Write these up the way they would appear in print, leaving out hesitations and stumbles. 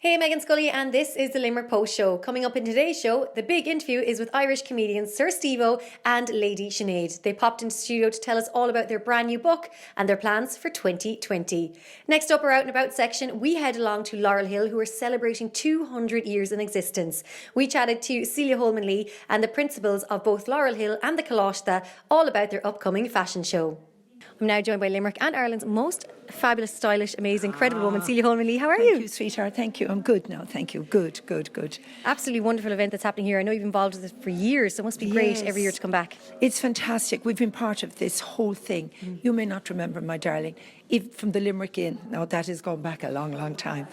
Hey, Meghann Scully, and this is the Limerick Post Show. Coming up in today's show, the big interview is with Irish comedians Sir Stevo and Lady Sinead. They popped into the studio to tell us all about their brand new book and their plans for 2020. Next up, our Out and About section, we head along to Laurel Hill, who are celebrating 200 years in existence. We chatted to Celia Holman-Lee and the principals of both Laurel Hill and the Coláiste all about their upcoming fashion show. I'm now joined by Limerick and Ireland's most fabulous, stylish, amazing, credible woman, Celia Holman-Lee. How are you? Thank you, sweetheart. Thank you. I'm good now. Thank you. Good. Absolutely wonderful event that's happening here. I know you've been involved with it for years, so it must be great every year to come back. It's fantastic. We've been part of this whole thing. You may not remember, my darling, even from the Limerick Inn. Now, that has gone back a long, long time.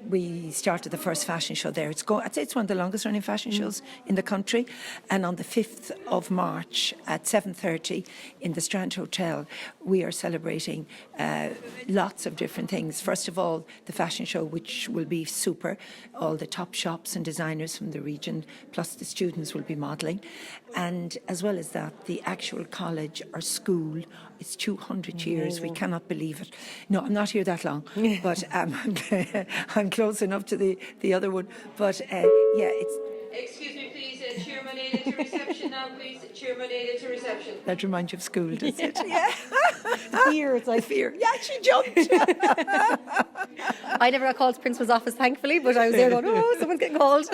We started the first fashion show there. I'd say it's one of the longest running fashion shows in the country. And on the 5th of March at 7:30 in the Strand Hotel, we are celebrating lots of different things. First of all, the fashion show, which will be super. All the top shops and designers from the region, plus the students will be modelling. And as well as that, the actual college or school, it's 200 years. We cannot believe it. No, I'm not here that long, but I'm close enough to the other one. But it's... Excuse me, please. Chairman aided to reception now, please. Chairman aided to reception. That reminds you of school, does it? Yeah. Fear. It's like fear. Yeah, she jumped. I never got called to principal's office, thankfully, but I was there going, oh, someone's getting called.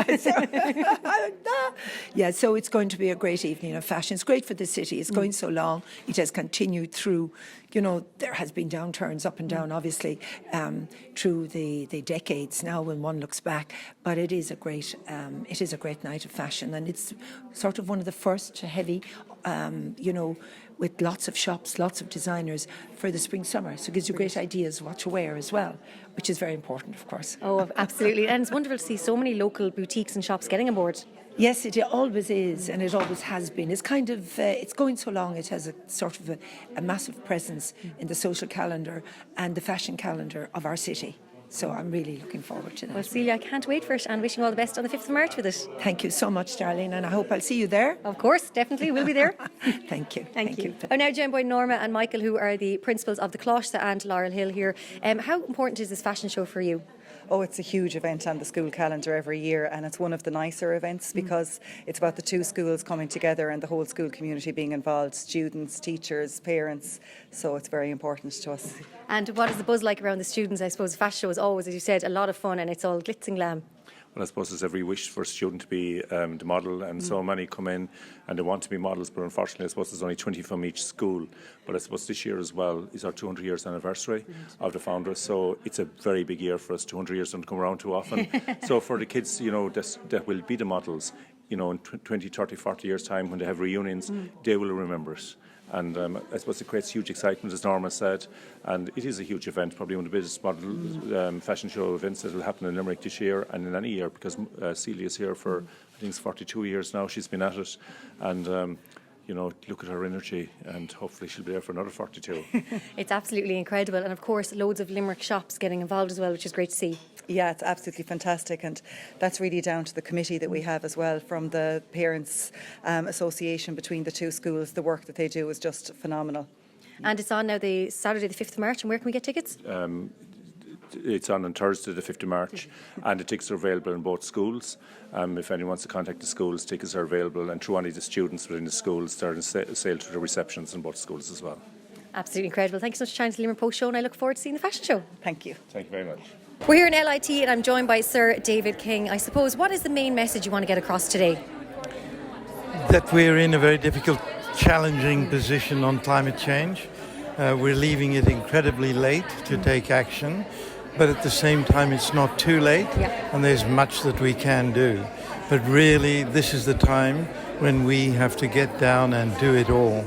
Yeah, so it's going to be a great evening of fashion. It's great for the city. It's going so long. It has continued through, there has been downturns up and down, obviously, through the decades now when one looks back. But it is a great night of fashion, and it's sort of one of the first heavy, with lots of shops, lots of designers for the spring summer. So it gives you great ideas what to wear as well, which is very important, of course. Oh, absolutely. And it's wonderful to see so many local boutiques and shops getting on board. Yes, it always is, and it always has been. It's kind of, it's going so long, it has a sort of a massive presence in the social calendar and the fashion calendar of our city. So I'm really looking forward to that. Well, Celia, I can't wait for it, and wishing you all the best on the 5th of March with it. Thank you so much, darling, and I hope I'll see you there. Of course, definitely, we'll be there. Thank you. Thank you. I'm now joined by Norma and Michael, who are the principals of the Coláiste and Laurel Hill here. How important is this fashion show for you? Oh, it's a huge event on the school calendar every year, and it's one of the nicer events because it's about the two schools coming together and the whole school community being involved, students, teachers, parents, so it's very important to us. And what is the buzz like around the students? I suppose the fashion show is always, as you said, a lot of fun, and it's all glitz and glam. Well, I suppose there's every wish for a student to be the model, and so many come in and they want to be models, but unfortunately I suppose there's only 20 from each school. But I suppose this year as well is our 200 years anniversary of the founders, so it's a very big year for us. 200 years don't come around too often. So for the kids, that will be the models, in 20, 30, 40 years' time when they have reunions, they will remember it. And I suppose it creates huge excitement, as Norma said, and it is a huge event, probably one of the biggest model fashion show events that will happen in Limerick this year and in any year, because Celia is here for, I think it's 42 years now she's been at it, and look at her energy, and hopefully she'll be there for another 42. It's absolutely incredible, and of course loads of Limerick shops getting involved as well, which is great to see. Yeah, it's absolutely fantastic, and that's really down to the committee that we have as well from the Parents Association between the two schools. The work that they do is just phenomenal. And it's on now the Saturday the 5th of March, and where can we get tickets? It's on Thursday the 5th of March, and the tickets are available in both schools. If anyone wants to contact the schools, tickets are available, and through any of the students within the schools, they're on sale to the receptions in both schools as well. Absolutely incredible. Thank you so much for joining the Limerick Post Show, and I look forward to seeing the fashion show. Thank you. Thank you very much. We're here in LIT, and I'm joined by Sir David King. I suppose, what is the main message you want to get across today? That we're in a very difficult, challenging position on climate change. We're leaving it incredibly late to take action, but at the same time it's not too late, and there's much that we can do. But really, this is the time when we have to get down and do it all.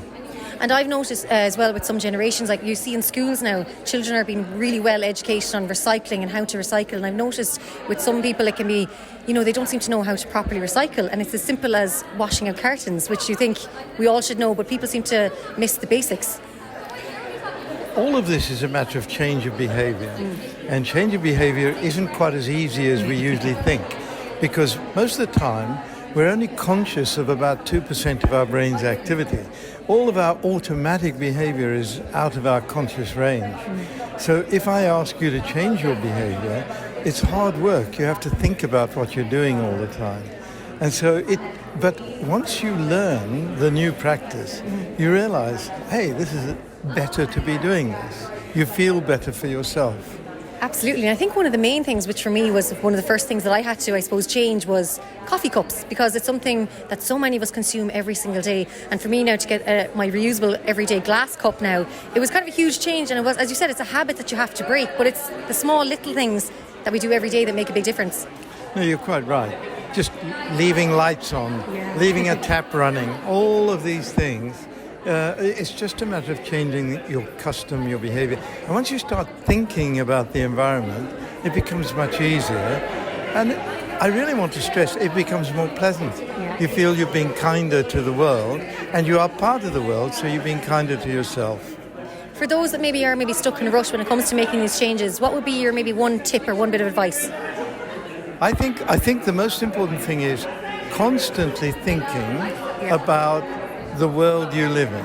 And I've noticed as well with some generations, like you see in schools now, children are being really well educated on recycling and how to recycle. And I've noticed with some people it can be, they don't seem to know how to properly recycle. And it's as simple as washing out cartons, which you think we all should know, but people seem to miss the basics. All of this is a matter of change of behaviour. And change of behaviour isn't quite as easy as we usually think. Because most of the time, we're only conscious of about 2% of our brain's activity. All of our automatic behavior is out of our conscious range. So if I ask you to change your behavior, it's hard work. You have to think about what you're doing all the time. And so but once you learn the new practice, you realize, hey, this is better to be doing this. You feel better for yourself. Absolutely. And I think one of the main things, which for me was one of the first things that I had to, I suppose, change was coffee cups, because it's something that so many of us consume every single day. And for me now to get my reusable everyday glass cup now, it was kind of a huge change. And it was, as you said, it's a habit that you have to break, but it's the small little things that we do every day that make a big difference. No, you're quite right. Just leaving lights on, leaving a tap running, all of these things. It's just a matter of changing your custom, your behavior. And once you start thinking about the environment, it becomes much easier. And I really want to stress, it becomes more pleasant. Yeah. You feel you're being kinder to the world, and you are part of the world, so you're being kinder to yourself. For those that maybe are stuck in a rush when it comes to making these changes, what would be your maybe one tip or one bit of advice? I think the most important thing is constantly thinking about the world you live in.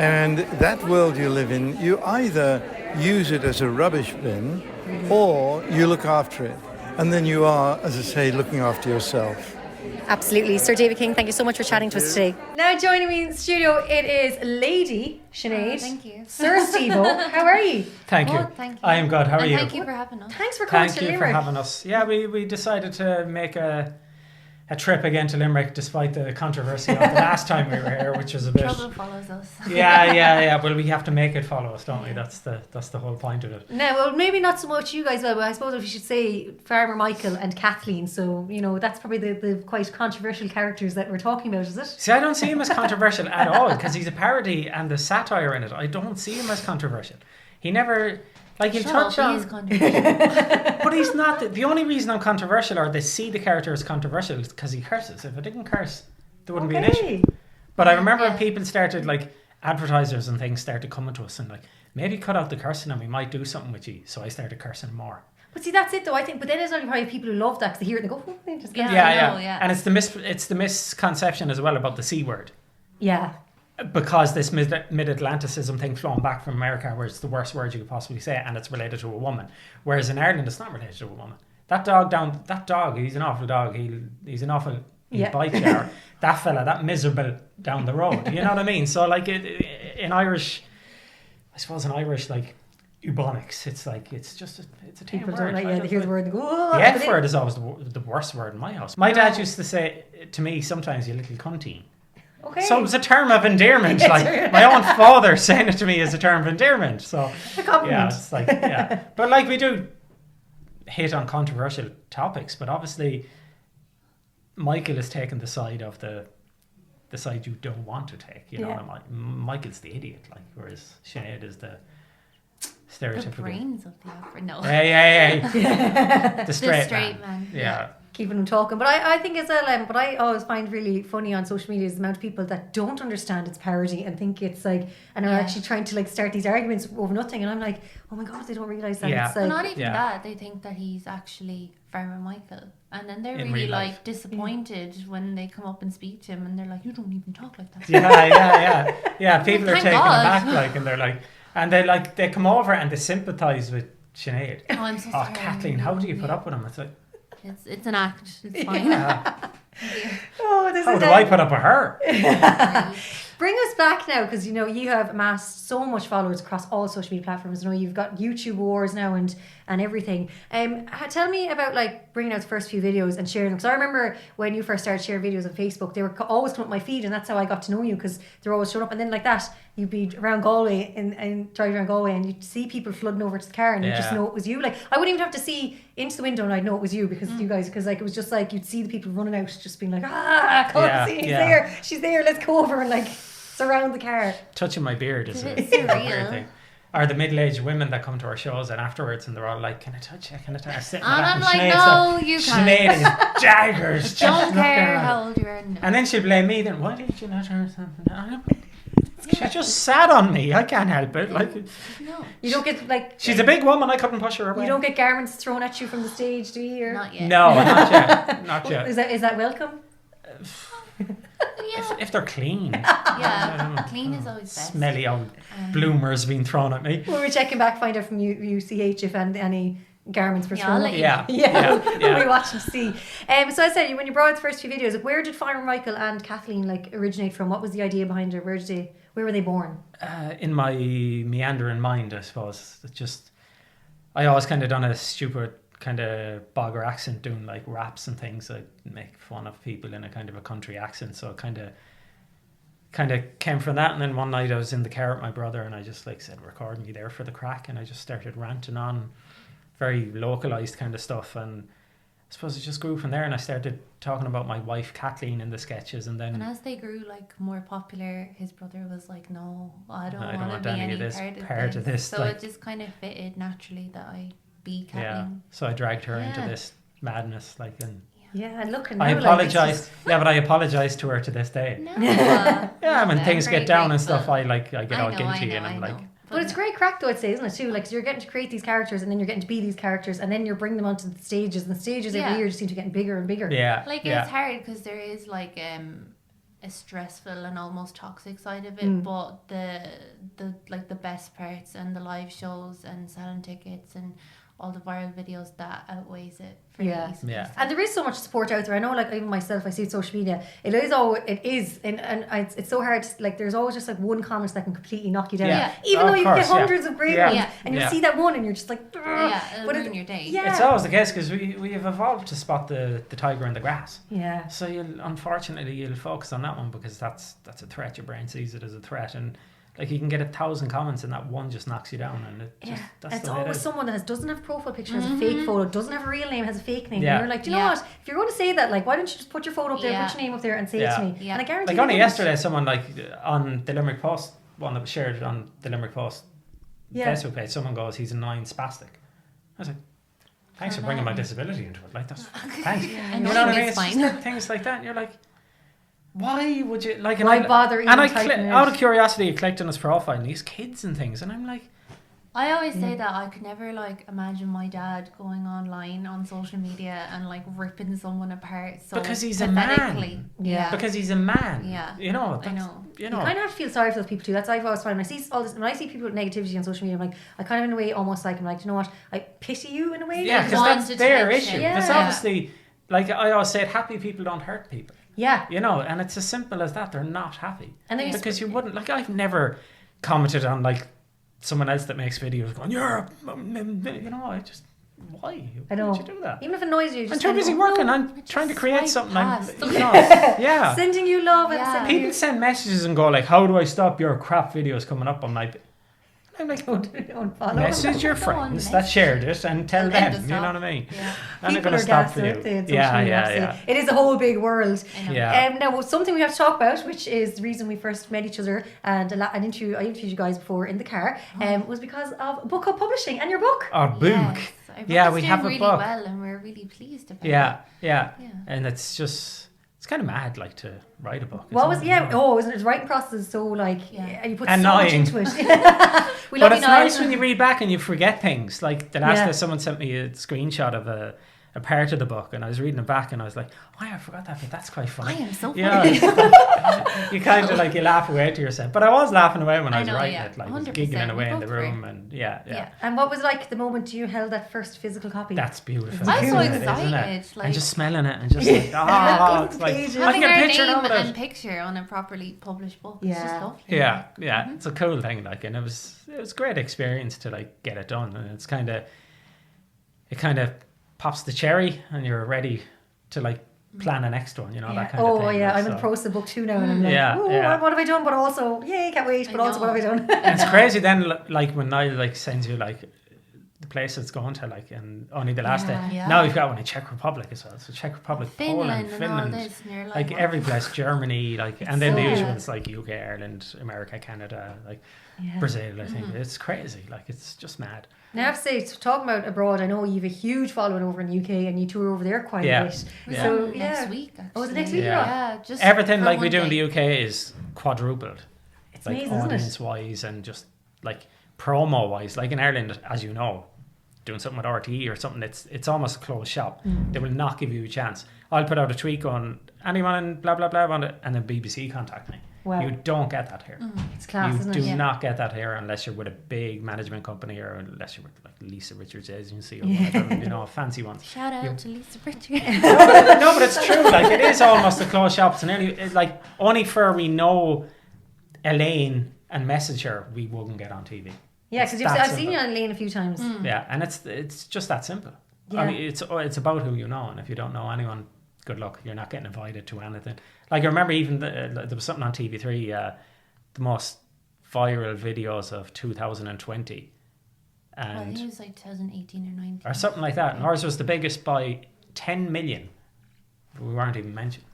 And that world you live in, you either use it as a rubbish bin or you look after it. And then you are, as I say, looking after yourself. Absolutely. Sir David King, thank you so much for chatting to us today. Now joining me in the studio, it is Lady Sinead. Thank you. Sir Stevo, how are you? Thank you. Thank you. I am good. How are you? Thank you for having us. Thanks for coming Thank to you for Limerick. having us. Yeah, we decided to make a trip again to Limerick, despite the controversy of the last time we were here, which was a bit. Trouble follows us. Yeah. Well, we have to make it follow us, don't we? That's the whole point of it. No, well, maybe not so much you guys, but I suppose if you should say Farmer Michael and Kathleen. So, that's probably the quite controversial characters that we're talking about, is it? See, I don't see him as controversial at all, because he's a parody and the satire in it. I don't see him as controversial. He never. He'll touch on. He is controversial. But he's not. The only reason I'm controversial, or they see the character as controversial, is because he curses. If I didn't curse, there wouldn't be an issue. But I remember when people started, advertisers and things started coming to us and maybe cut out the cursing and we might do something with you. So I started cursing more. But see, that's it though, I think. But then there's only probably people who love that because they hear it and they go, oh, they just get Yeah. And it's the misconception as well about the C word. Yeah. Because this mid-Atlanticism thing flowing back from America, where it's the worst word you could possibly say, and it's related to a woman. Whereas in Ireland, it's not related to a woman. That dog, he's an awful dog. He's an awful bite jar. That fella, that miserable down the road. You know what I mean? So in Irish, I suppose in Irish, Ebonics, it's a tame People word. don't they hear the word and go, oh. The F word is always the worst word in my house. My dad used to say to me sometimes, you little cunty. Okay. So it was a term of endearment. My own father saying it to me is a term of endearment. So a compliment. Yeah, it's But we do hit on controversial topics, but obviously Michael is taking the side of the side you don't want to take. You know, Michael's the idiot, whereas Sinead is the stereotypical. The brains of the opera. No. Hey. The straight man. Yeah. Keeping them talking. But I think as well, but I always find really funny on social media is the amount of people that don't understand it's parody and think it's and are actually trying to start these arguments over nothing. And I'm like, oh my God, they don't realise that. Yeah. It's Well, not even that. They think that he's actually Farmer Michael. And then they're really disappointed when they come up and speak to him and they're like, you don't even talk like that. Yeah. People are Thank taken God. aback, and they're and they come over and they sympathise with Sinead. Oh, I'm so sorry. Kathleen, how do you put up with him? It's like, it's an act. It's fine. How do I put up with her? Bring us back now, because you have amassed so much followers across all social media platforms. You've got YouTube wars now and everything. Tell me about bringing out the first few videos and sharing them. Because I remember when you first started sharing videos on Facebook, they were always coming up my feed, and that's how I got to know you, because they're always showing up. And then you'd be around Galway and driving around Galway, and you'd see people flooding over to the car, and you just know it was you. I wouldn't even have to see into the window, and I'd know it was you because you guys, because it was just you'd see the people running out, just being there, she's there, let's go over and surround the car. Touching my beard is a surreal. weird thing. Or the middle-aged women that come to our shows and afterwards, and they're all like, "Can I touch you? Can I touch you?" And I'm like, no, you can't. Sinead is daggers. Don't care how old you are. No. And then she'd blame me. Then why did you let her? She just sat on me. I can't help it. No. You don't get she's a big woman. I couldn't push her away. You don't get garments thrown at you from the stage, do you? Not yet. No, not yet. Not yet. Is that welcome? If they're clean. Yeah, clean is always best. Smelly old bloomers being thrown at me. We were checking back, find out from UCH if any garments were Yeah, thrown I'll up. let you Yeah. We watch and see. So I said, when you brought out the first few videos, like, where did Farmer Michael and Kathleen like originate from? What was the idea behind it? Where were they born? In my meandering mind, I suppose. I always kind of done a stupid kind of bogger accent, doing like raps and things. I make fun of people in a kind of a country accent, so it kind of came from that. And then one night I was in the car with my brother, and I just like said, record me there for the crack, and I just started ranting on very localized kind of stuff, and I suppose it just grew from there. And I started talking about my wife Kathleen in the sketches, and then And as they grew like more popular, his brother was like, "No, I don't I don't want want to be any any of this part of this." So like- it just kind of fitted naturally that I be yeah. Kathleen. So I dragged her into Yeah. this madness, like, and Yeah, and look, and I now, like, apologise. Yeah, but I apologise to her to this day. No, Yeah, when I'm things very get down and grateful. stuff, I get all I guilty, know, and I'm I like, know. But it's great crack though, I'd say, isn't it too? Like, 'cause you're getting to create these characters, and then you're getting to be these characters, and then you're bringing them onto the stages, and the stages every Yeah. year just seem to be getting bigger and bigger. yeah, Like yeah. it's hard because there is like a stressful and almost toxic side of it, but the best parts and the live shows and selling tickets and all the viral videos, that outweighs it very Yeah. easily. Yeah. And there is so much support out there. I know, like, even myself, I see it social media. It is, and it's so hard. Like, there's always just like one comment that can completely knock you down. Yeah. Even Oh, though of you course, get yeah. hundreds of great Yeah. ones, Yeah. and you Yeah. see that one, and you're just like, Yeah, it'll but ruin your day. Yeah. It's always the case, because we have evolved to spot the tiger in the grass. Yeah. So unfortunately you'll focus on that one, because that's a threat. Your brain sees it as a threat, and like you can get 1,000 comments, and that one just knocks you down, and that's It's the way it always is. someone that doesn't have a profile picture, has a fake photo, doesn't have a real name, has a fake name. Yeah. And you're like, do you know Yeah. what? If you're going to say that, like, why don't you just put your photo up there, Yeah. put your name up there, and say Yeah. it to me? Yeah. And I guarantee Like they only wouldn't. yesterday, someone like on the Limerick Post, one that was shared on the Limerick Post Yeah. Facebook page, someone goes, "He's a 9 spastic." I was like, "Thanks for bringing my disability into it." Like, that's thanks. And You know what I mean? it's It's just fine. like things like that, and you're like, why would you like? and Why I- bother even And I typing it out out? of curiosity, I clicked on his profile, and these kids and things, and I'm like, I always say that I could never like imagine my dad going online on social media and like ripping someone apart. So Because he's a man. pathetically. Yeah. because he's a man. Yeah. You know. I That's, know. You You know. kind of have to feel sorry for those people too. That's what I've always found. When I see all this, when I see people with negativity on social media, I'm like, I kind of in a way almost like, I'm like, you know what? I pity you in a way. Yeah, Like, because want that's to their take issue. shit. That's Yeah. obviously, like I always said, happy people don't hurt people. yeah. You know, and it's as simple as that. They're not happy. And then you Because you wouldn't, like, I've never commented on like someone else that makes videos going, "You're," you know, I just, why? I know. Why would you do that? Even if it annoys you, I'm just too send- busy oh, working. no. I'm trying to create swipe something. past. You know, yeah. Sending you love and Yeah. sending People send messages and go like, "How do I stop your crap videos coming up on my?" I'm like, Unfollow. message your Go on, friends that shared it and tell And then them. to You know stop. what I mean? Yeah. And they're People going are to stop gassed, for you. aren't they, on social Yeah, media, yeah, absolutely. yeah. It is a whole big world. I know. Yeah. Now, something we have to talk about, which is the reason we first met each other, and I interviewed you guys before in the car, was because of Book Hub Publishing and your book. Our book. Yes. Our book Yeah, is we doing have a really book. well, and we're really pleased about Yeah, it. yeah, Yeah. and it's kind of mad, like, to write a book. What isn't was it? yeah? Oh, isn't it? The writing process is so like Yeah. you put Annoying. so much into it. We But love it's you, Niall. nice when you read back and you forget things. Like the last Yeah. day, someone sent me a screenshot of a part of the book, and I was reading it back, and I was like, "Oh, I forgot that bit. That's quite funny." I am so funny. Yeah, you kind of like you laugh away to yourself. But I was laughing away when I was know, writing yeah. it, like I was 100%. giggling We away in the both were. room, and yeah. Yeah. And what was it like the moment you held that first physical copy? That's beautiful. I'm so isn't it? excited, like- and just smelling it, and just like, oh, it's like Pages. I Having can our get a picture name of it. and picture on a properly published book is just Yeah. lovely. Yeah, yeah, Mm-hmm. it's a cool thing. Like, and it was a great experience to like get it done, and it kind of pops the cherry, and you're ready to like plan a next one. You know, that kind of Oh thing. yeah, like, I'm in the so. process of book 2 now, and I'm like, Yeah, ooh, yeah. what have I done? But also, yay, can't wait. But I also, what have I know. done? And it's crazy then, like when Niall like sends you like the place it's going to, like, and only the last day. Yeah. Now we've got one in Czech Republic as well. So Czech Republic, Finland Poland, and all Finland, this, and you're like what? every place, Germany, like, and then the so usual good. ones like UK, Ireland, America, Canada, like Yeah. Brazil. I think Mm-hmm. it's crazy. Like, it's just mad. Now, I have to say, so talking about abroad, I know you have a huge following over in the UK, and you tour over there quite Yeah. a bit. We're Yeah. So going yeah, next week. Actually. Oh, is it next week you're Yeah, just Everything for like we one do in day. the UK is quadrupled. it's Like amazing, isn't it? audience wise and just like promo wise. Like in Ireland, as you know, doing something with RTE or something, it's almost a closed shop. They will not give you a chance. I'll put out a tweet on anyone blah blah blah on it, and then BBC contact me. Wow. You don't get that here. It's class, You isn't do it? not get that here unless you're with a big management company or unless you're with like Lisa Richards' agency or whatever, fancy ones. Shout out to Lisa Richards. No, but it's true. Like, it is almost a closed shop. It's nearly like only for we know Elaine and message her, we wouldn't get on TV. Yeah, It's because that I've seen simple. you on Lane a few times. Yeah, and it's just that simple. Yeah. I mean, it's about who you know, and if you don't know anyone, good luck. You're not getting invited to anything. Like, I remember even there was something on TV3, the most viral videos of 2020, Well, I and think it was like 2018 or 19. or something like that. And ours was the biggest by 10 million. We weren't even mentioned,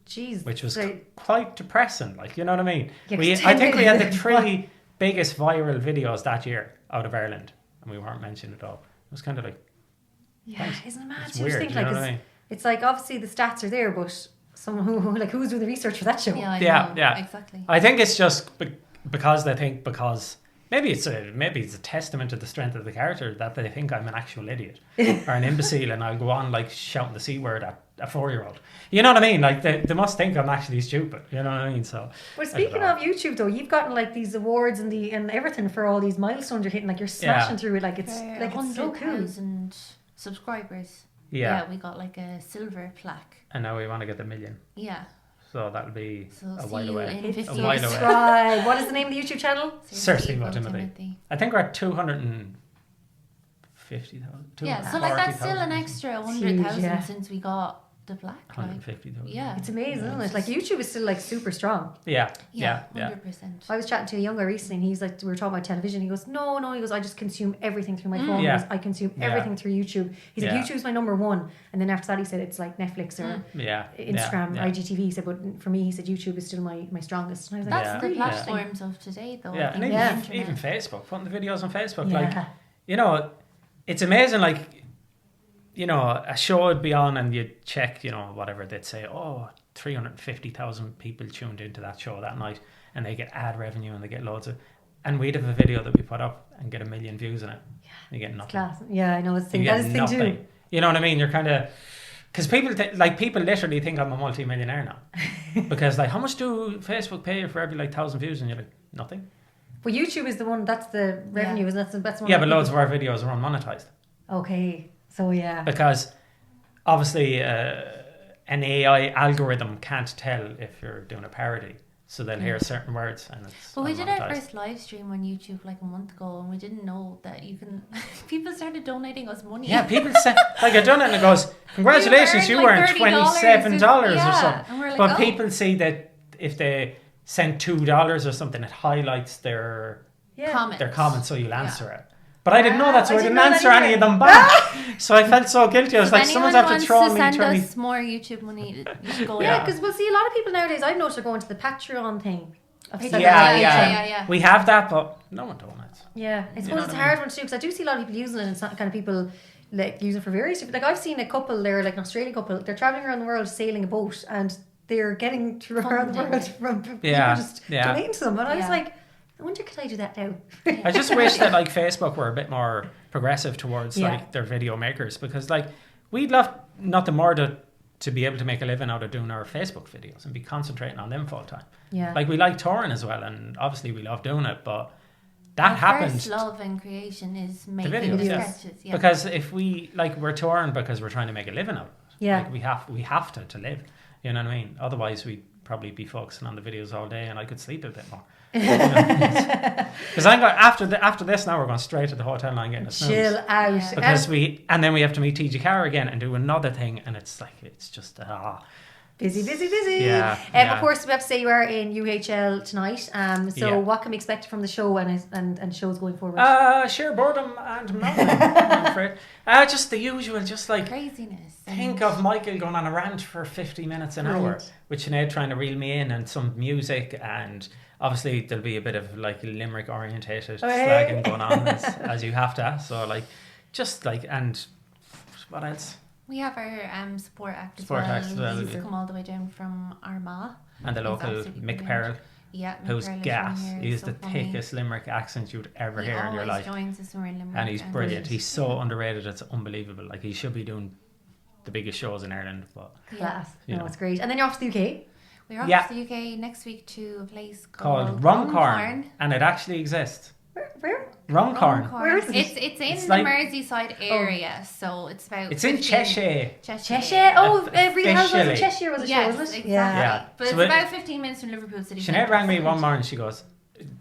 Jeez. which was so- quite depressing. Like, you know what I mean? Yeah, 'cause I 10 think we had the million. three biggest viral videos that year out of Ireland, and we weren't mentioned at all. It was kind of like, Yeah, isn't it mad? it's You just weird. think You know like what I mean? it's like obviously the stats are there, but someone who like who's doing the research for that show? Yeah, I Yeah, know. yeah. Exactly. I think it's just because they think maybe it's a testament to the strength of the character that they think I'm an actual idiot or an imbecile, and I'll go on like shouting the C word at a 4-year-old. You know what I mean? Like, they must think I'm actually stupid. You know what I mean? So. Well, I speaking don't know. of YouTube though, you've gotten like these awards and everything for all these milestones you're hitting. Like, you're smashing through it. Like, it's it's so cool. 100,000 subscribers. Yeah. We got like a silver plaque. And now we want to get the 1 million. Yeah. So that'll be So a see while you away. in A 50 while years. away. Subscribe. What is the name of the YouTube channel? Sir Stevo Stevo and Timothy. I think we're at 250,000. Yeah, so like that's still an 240,000. extra huge, 100,000 yeah. since we got the plaque. Like, 150,000. yeah. It's amazing, isn't it? Like, YouTube is still like super strong. Yeah. Yeah, Yeah. 100%. I was chatting to a young guy recently, and he's like, we were talking about television. He goes, no, he goes, I just consume everything through my phone. Yeah. He goes, I consume Yeah. everything through YouTube. He said, Yeah. YouTube's my number one. And then after that, he said, it's like Netflix or Yeah. Instagram, yeah. IGTV. He said, but for me, he said, YouTube is still my strongest. And I was like, That's Yeah. the Yeah. platforms of today, though. I Yeah, and think, even, the internet. even Facebook, putting the videos on Facebook, Yeah. like, you know, it's amazing. Like, you know, a show would be on and you'd check, you know, whatever, they'd say, 350,000 people tuned into that show that night, and they get ad revenue and they get loads of, and we'd have a video that we put up and get 1 million views in it. Yeah, you get nothing. class. Yeah, I know. It's the You thing. That get is the thing nothing. too. You know what I mean? You're kind of, because people people literally think I'm a multi-millionaire now, because like, how much do Facebook pay you for every like 1,000 views? And you're like, nothing. Well, YouTube is the one, that's the revenue, isn't it? That's one Yeah, of but the loads of people- our videos are unmonetized. Okay, so yeah. Because obviously an AI algorithm can't tell if you're doing a parody, so they'll hear certain words and it's Well, we did our unmonetized. first live stream on YouTube like a month ago, and we didn't know that you can. People started donating us money. Yeah, people say, like, I done it and it goes, congratulations, you earned like $27 or yeah. something. And we're like, But oh. people see that if they send $2 or something, it highlights their Comment. comments, so you'll answer it. But I didn't know that, so I I didn't didn't know that answer any either. of them back. So I felt so guilty. I was If like, anyone someone's after wants throwing to me send 20. us more YouTube money, you should go Yeah, there. because we'll see a lot of people nowadays, I've noticed, are going to the Patreon thing. Of sending Yeah, out yeah. YouTube. We have that, but no one donates. Yeah, I suppose know it's what a I hard one to do, because I do see a lot of people using it, and some kind of people like use it for various different. Like, I've seen a couple, they're like an Australian couple, they're traveling around the world sailing a boat, and they're getting to around the Funding world it. from people Yeah, just yeah. donating to them. And I was Yeah. like, I wonder, could I do that now? I just wish that like Facebook were a bit more progressive towards Yeah. like their video makers, because like we'd love nothing more to be able to make a living out of doing our Facebook videos and be concentrating on them full time. Yeah. Like, we like touring as well, and obviously we love doing it, but that Our happened. first love and creation is making videos, the yeah. sketches. Yeah. Because if we like, we're touring because we're trying to make a living out of it. Yeah. Like, we have to live. You know what I mean? Otherwise we'd probably be focusing on the videos all day, and I could sleep a bit more. Because I'm going after this now, we're going straight to the hotel and I'm getting a snooze. Chill out. Yeah. Because and then we have to meet TG Carr again and do another thing, and it's like, it's just Busy. Yeah, Of yeah. course, we have to say you are in UHL tonight. So Yeah. what can we expect from the show and shows going forward? sheer boredom and mountain, I'm afraid. Just the usual, just like Craziness. think of Michael going on a rant for 50 minutes an hour, Brilliant. with Sinead trying to reel me in, and some music, and obviously there'll be a bit of like Limerick orientated slagging going on as you have to. So like, just like, and what else? We have our support act Support as well. act as well, He's yeah. come all the way down from Armagh. And the He's local absolutely Mick brilliant. Perrell, Yeah, Mick who's Perrell is gas. from here, He's so the funny. thickest Limerick accent you'd ever hear in your He always life. joins us when we're in Limerick. And he's brilliant. He's so underrated, it's unbelievable. Like, he should be doing the biggest shows in Ireland. But Class. You No, know. it's great. And then you're off to the UK. We're off Yeah. to the UK next week to a place called called Runcorn, and it actually exists. Where? Runcorn. Where is it? It's in It's the like- Merseyside area, so it's about. It's in 15 Cheshire. Cheshire? Oh, Real Housewives of Officially. Cheshire was a show, Yes, wasn't it? exactly. Yeah. But So it's it- about 15 minutes from Liverpool City. Sinead Centre. rang me one morning. She goes,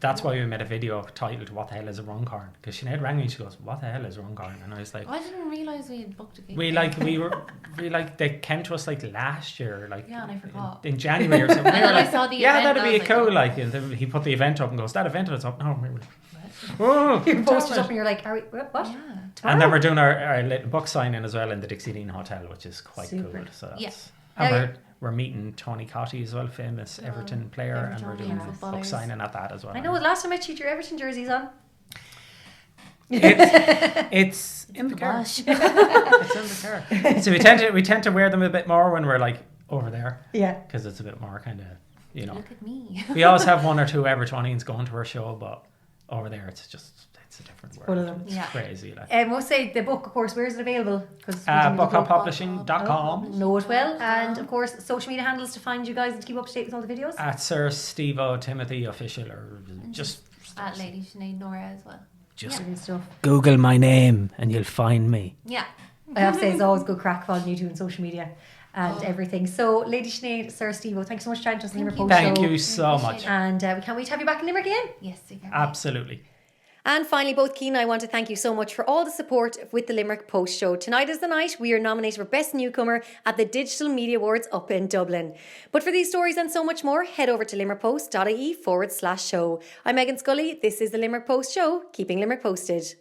"That's why we made a video titled "What the hell is a Runcorn?" Because Sinead rang me. And she goes, "What the hell is a Runcorn?" And I was like, I didn't realise we had booked a gig. they came to us like last year, like Yeah, and I forgot. in January or something. We And were then I like, saw the yeah, event that'd and I be was cool. like, Like, and then he put the event up and goes, "That event is up." No, we were like, oh, You posted damn up it. and you're like, are we, what? Yeah. And then we're doing our little book signing as well in the Dixie Dean Hotel, which is quite Super. cool. So Yeah. that's, and Yeah, we're meeting Tony Cotty as well, famous Everton player, and we're Everton doing book footballers. signing at that as well. I know, last time I cheated your Everton jerseys on. It's in the car. It's in the car. So we tend to wear them a bit more when we're like over there, Yeah. because it's a bit more kind of, you know. Look at me. We always have one or two Evertonians going to our show, but over there it's a different full of world. them. It's Yeah. crazy. Like. We'll say the book, of course, where is it available? Because Bookuppublishing.com. know it well. And of course, social media handles to find you guys and to keep up to date with all the videos. At Sir Stevo Timothy Official, or just At Lady Sinead Nora as well. just Brilliant stuff. Google my name and you'll find me. Yeah. I have to say, it's always good crack following you two on social media and everything. So, Lady Sinead, Sir Stevo, thanks so much for joining us on the Limerick Post Thank Show. you so Appreciate much. it. And we can't wait to have you back in Limerick again. Yes, you can. Absolutely. And finally, both Keane and I want to thank you so much for all the support with the Limerick Post Show. Tonight is the night we are nominated for Best Newcomer at the Digital Media Awards up in Dublin. But for these stories and so much more, head over to limerickpost.ie/show. I'm Meghann Scully. This is the Limerick Post Show, keeping Limerick posted.